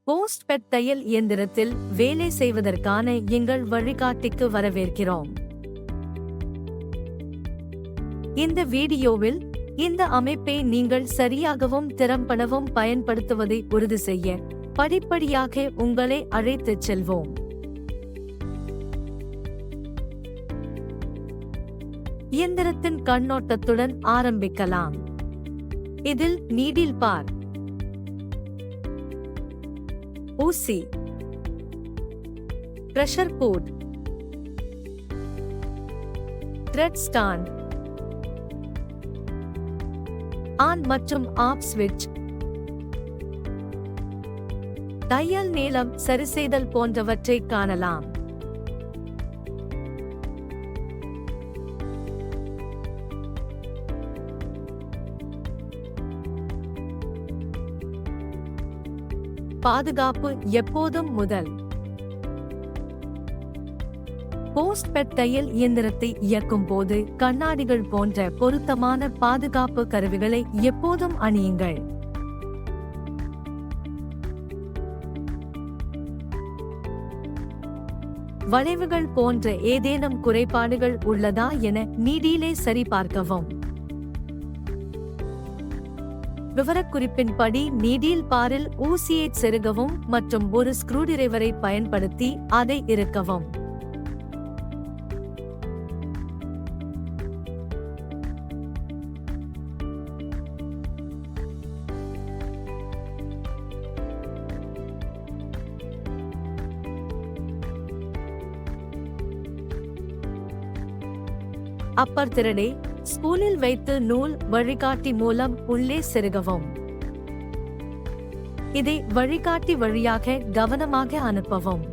Post bed தையல் இயந்திரத்தில் வேலை செய்வதற்கான எங்கள் வழிகாட்டிக்கு வரவேற்கிறோம். இந்த வீடியோவில் இந்த அமைப்பை நீங்கள் சரியாகவும் திறம்படவும் பயன்படுத்துவதை உறுதி செய்ய படிப்படியாக உங்களை அழைத்துச் செல்வோம். இயந்திரத்தின் கண்ணோட்டத்துடன் ஆரம்பிக்கலாம். இதில் நீடில் பார், ஊசி, pressure foot, thread stand, on மற்றும் ஆஃப் ஸ்விட்ச், தையல் நீளம் சரிசெய்தல் போன்றவற்றை காணலாம். பாதுகாப்பு எப்போதும் முதல். போஸ்ட் பெட் தையல் இயந்திரத்தை இயக்கும் போது கண்ணாடிகள் போன்ற பொருத்தமான பாதுகாப்பு கருவிகளை எப்போதும் அணியுங்கள். வளைவுகள் போன்ற ஏதேனும் குறைபாடுகள் உள்ளதா என நீடிலே சரிபார்க்கவும். விவரக்குறிப்பின்படி நீடில் பாரில் ஊசியை செருகவும் மற்றும் ஒரு ஸ்க்ரூடிரைவரை பயன்படுத்தி அதை இறுக்கவும். அப்பர் திரடை ஸ்பூலில் வைத்து நூல் வழிகாட்டி மூலம் உள்ளே செருகவும். இதை வழிகாட்டி வழியாக கவனமாக அனுப்பவும்.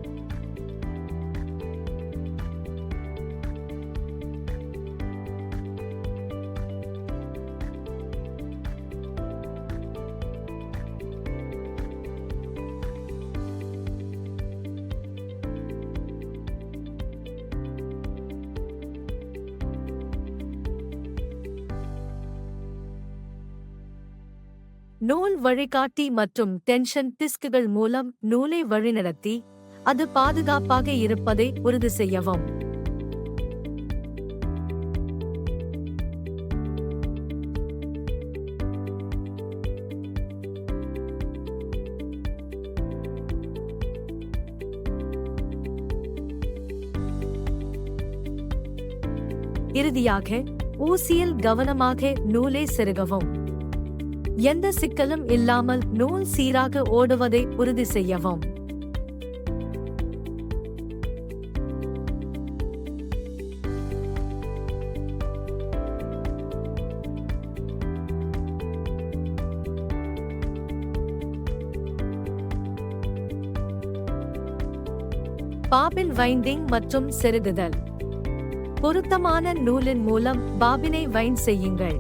நூல் வழிகாட்டி மற்றும் டென்ஷன் டிஸ்குகள் மூலம் நூலை வழிநடத்தி அது பாதுகாப்பாக இருப்பதை உறுதி செய்யவும். இறுதியாக ஊசியில் கவனமாக நூலை செருகவும். எந்த சிக்கலும் இல்லாமல் நூல் சீராக ஓடுவதை உறுதி செய்யவும். பாபின் வைண்டிங் மற்றும் செருகுதல். பொருத்தமான நூலின் மூலம் பாபினை வைண்ட் செய்யுங்கள்.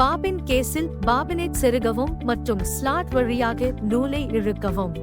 பாபின் கேஸில் பாபினை செருகவும் மற்றும் ஸ்லாட் வழியாக நூலை இழுக்கவும்.